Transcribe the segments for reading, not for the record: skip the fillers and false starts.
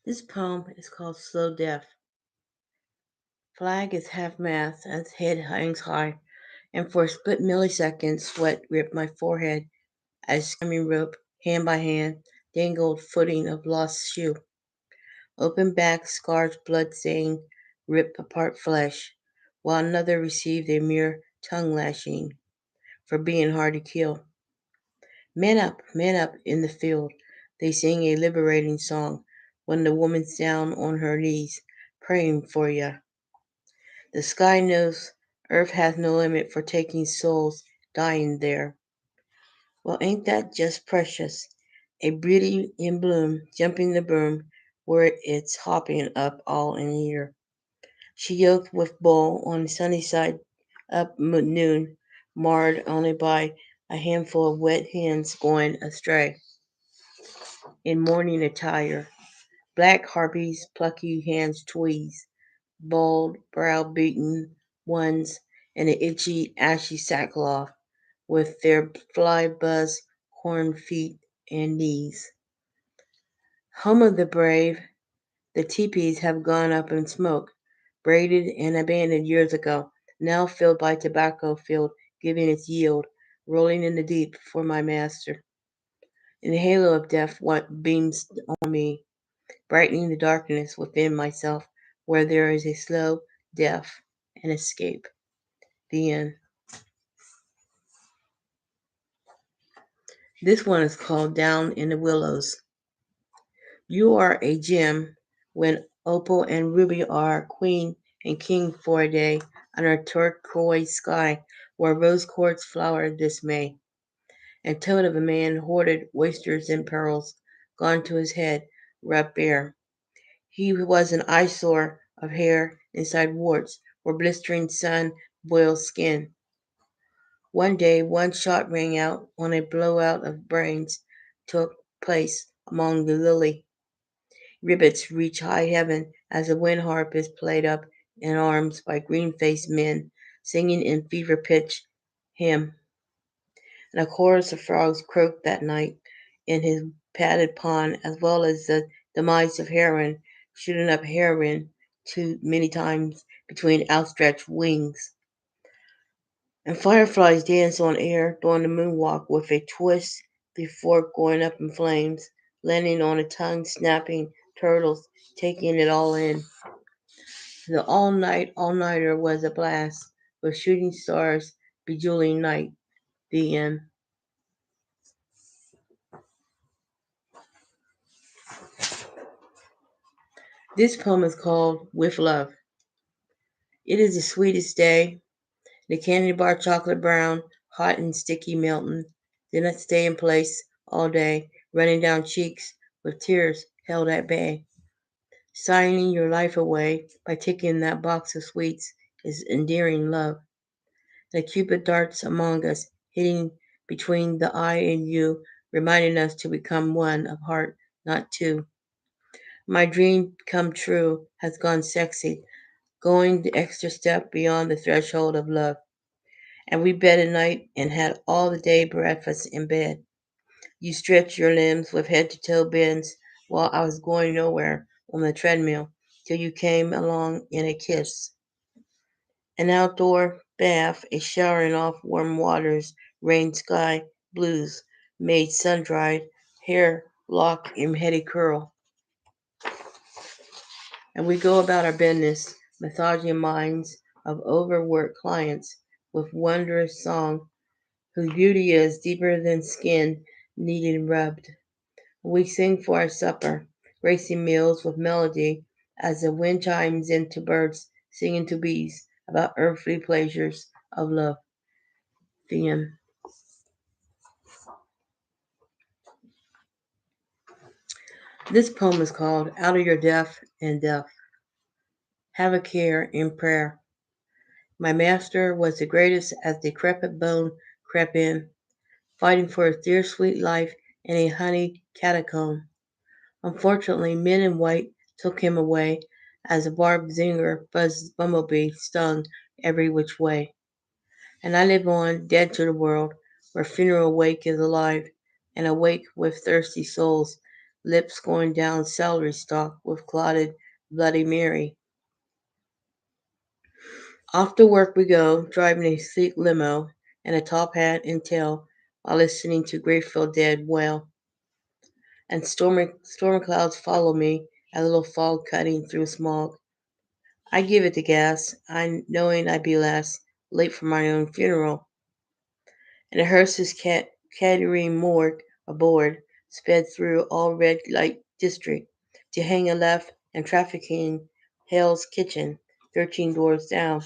This poem is called Slow Death. Flag is half mast as head hangs high, and for a split millisecond sweat ripped my forehead as climbing rope, hand by hand, dangled footing of lost shoe. Open back, scars blood stained, ripped apart flesh, while another received a mere tongue lashing for being hard to kill. Men up in the field, they sing a liberating song when the woman's down on her knees, praying for ya. The sky knows earth has no limit for taking souls dying there. Well, ain't that just precious? A beauty in bloom, jumping the broom where it's hopping up all in a year. She yoked with bull on the sunny side up noon, marred only by a handful of wet hens going astray in morning attire. Black harpies, plucky hands tweeze, bald, brow-beaten ones in the itchy, ashy sackcloth, with their fly-buzz corn feet and knees. Home of the brave, the teepees have gone up in smoke, braided and abandoned years ago, now filled by tobacco field giving its yield, rolling in the deep for my master. In the halo of death, what beams on me, brightening the darkness within myself, where there is a slow death and escape. The end. This one is called Down in the Willows. You are a gem when opal and ruby are queen and king for a day under a turquoise sky where rose quartz flower this May. And toad of a man hoarded oysters and pearls, gone to his head, rubbed bare. He was an eyesore of hair inside warts where blistering sun boils skin. One day one shot rang out on a blowout of brains took place among the lily. Rivets reach high heaven as the wind harp is played up in arms by green-faced men singing in fever-pitch hymn. And a chorus of frogs croaked that night in his padded pond, as well as the demise of heron, shooting up heron too many times between outstretched wings. And fireflies dance on air during the moonwalk with a twist before going up in flames, landing on a tongue snapping turtles, taking it all in. The all-nighter was a blast, with shooting stars bejeweling night. The end. This poem is called With Love. It is the sweetest day, the candy bar chocolate brown, hot and sticky melting. Did not stay in place all day, running down cheeks with tears held at bay. Signing your life away by taking that box of sweets is endearing love. The Cupid darts among us, hitting between the I and you, reminding us to become one of heart, not two. My dream come true has gone sexy, going the extra step beyond the threshold of love. And we bed at night and had all the day breakfast in bed. You stretched your limbs with head to toe bends while I was going nowhere on the treadmill till you came along in a kiss. An outdoor bath, a showering off warm waters, rain sky, blues, made sun-dried hair lock in heady curl. And we go about our business, massaging minds of overworked clients with wondrous song, whose beauty is deeper than skin needing rubbed. We sing for our supper, racing meals with melody as the wind chimes into birds singing to bees about earthly pleasures of love. The end. This poem is called Out of Your Death and Death. Have a care in prayer. My master was the greatest as decrepit bone crept in, fighting for his dear sweet life in a honey catacomb. Unfortunately, men in white took him away as a barbed zinger buzzed bumblebee stung every which way. And I live on, dead to the world, where funeral wake is alive, and awake with thirsty souls lips going down celery stalk with clotted Bloody Mary. Off to work we go, driving a sleek limo and a top hat and tail while listening to Grateful Dead wail. And stormy clouds follow me, a little fog cutting through smog. I give it the gas, I knowing I'd be last, late for my own funeral. And a hearse's catering morgue aboard sped through all red light district to hang a left and trafficking Hale's Kitchen, 13 doors down.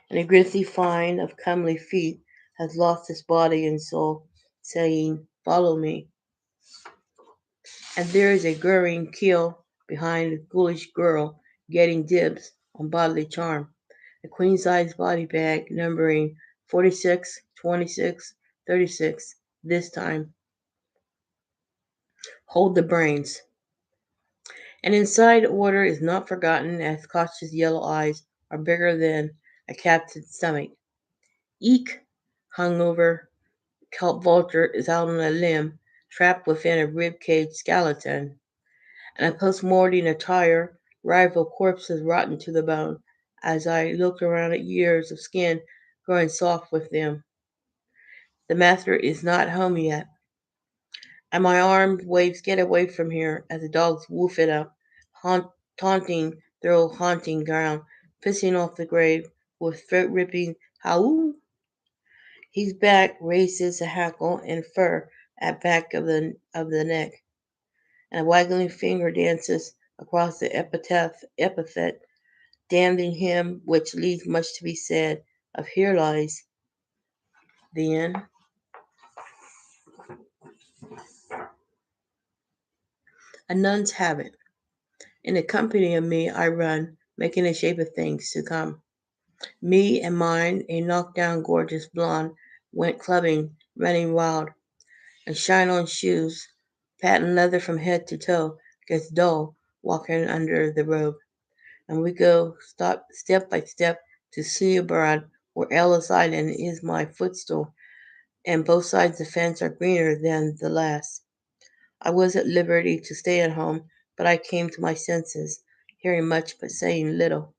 And a grisly fine of comely feet has lost its body and soul, saying, "Follow me." And there is a gurring keel behind a ghoulish girl getting dibs on bodily charm. A queen-size body bag numbering 46, 26, 36. This time, hold the brains. And inside order is not forgotten as cautious yellow eyes are bigger than a captain's stomach. Eek! Hungover kelp vulture is out on a limb, trapped within a rib-cage skeleton. And a post-mortem attire, rival corpses rotten to the bone, as I looked around at years of skin growing soft with them. The master is not home yet, and my arm waves get away from here as the dogs woof it up, taunting their old haunting ground, pissing off the grave with throat-ripping howl. He's back, raises a hackle and fur at back of the neck, and a waggling finger dances across the epithet, damning him, which leaves much to be said of here lies the end. A nun's habit. In the company of me I run, making a shape of things to come. Me and mine, a knockdown gorgeous blonde, went clubbing, running wild, and shine on shoes, patent leather from head to toe, gets dull walking under the robe. And we go step by step to see abroad where Ellis Island is my footstool, and both sides of the fence are greener than the last. I was at liberty to stay at home, but I came to my senses, hearing much but saying little.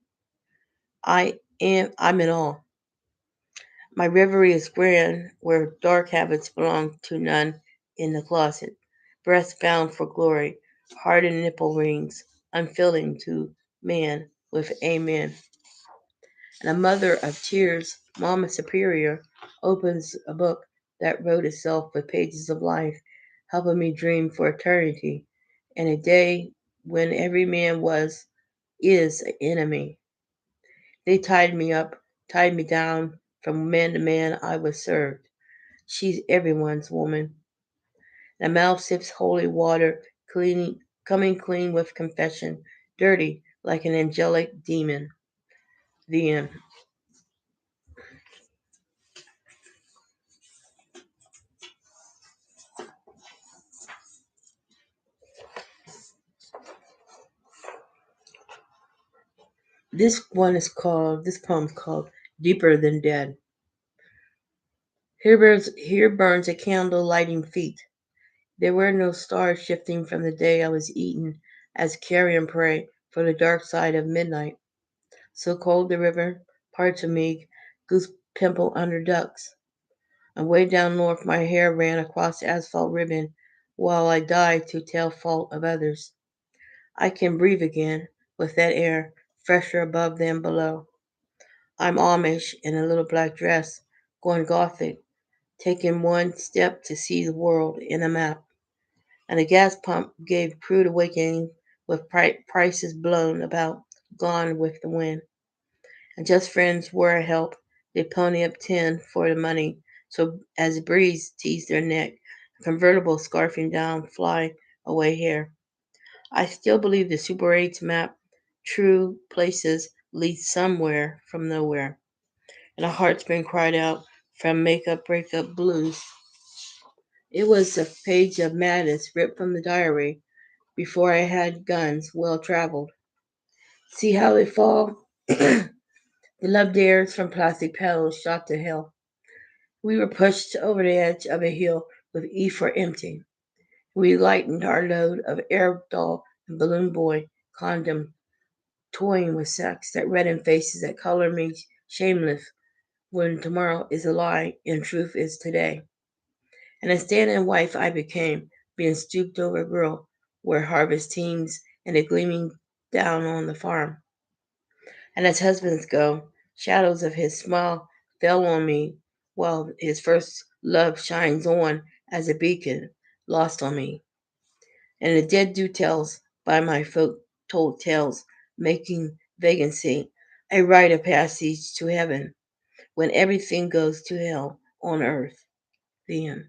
I'm in awe. My reverie is grand, where dark habits belong to none in the closet. Breast bound for glory, heart and nipple rings, unfilling to man with amen. And a mother of tears, Mama Superior, opens a book that wrote itself with pages of life, helping me dream for eternity, and a day when every man is an enemy. They tied me up, tied me down, from man to man I was served. She's everyone's woman. The mouth sips holy water, cleaning, coming clean with confession, dirty like an angelic demon. The end. This poem is called Deeper Than Dead. Here burns a candle lighting feet. There were no stars shifting from the day I was eaten as carrion prey for the dark side of midnight. So cold the river, parts of me, goose pimple under ducks. And way down north my hair ran across the asphalt ribbon while I died to tell fault of others. I can breathe again with that air fresher above than below. I'm Amish in a little black dress, going Gothic, taking one step to see the world in a map. And the gas pump gave crude awakening with prices blown about, gone with the wind. And just friends were a help. They pony up 10 for the money, so as the breeze teased their neck, a convertible scarfing down fly away hair. I still believe the Super 8's map, true places, leads somewhere from nowhere. And a heart's been cried out from makeup breakup blues. It was a page of madness ripped from the diary before I had guns well traveled. See how they fall? The love dares from plastic petals shot to hell. We were pushed over the edge of a hill with E for empty. We lightened our load of Arab doll and balloon boy condom, toying with sex that redden faces that color me shameless when tomorrow is a lie and truth is today. And a stand-in wife I became, being stooped over a girl where harvest teems and a gleaming down on the farm. And as husbands go, shadows of his smile fell on me while his first love shines on as a beacon lost on me. And the dead do tells by my folk told tales, making vacancy a rite of passage to heaven when everything goes to hell on earth. The end.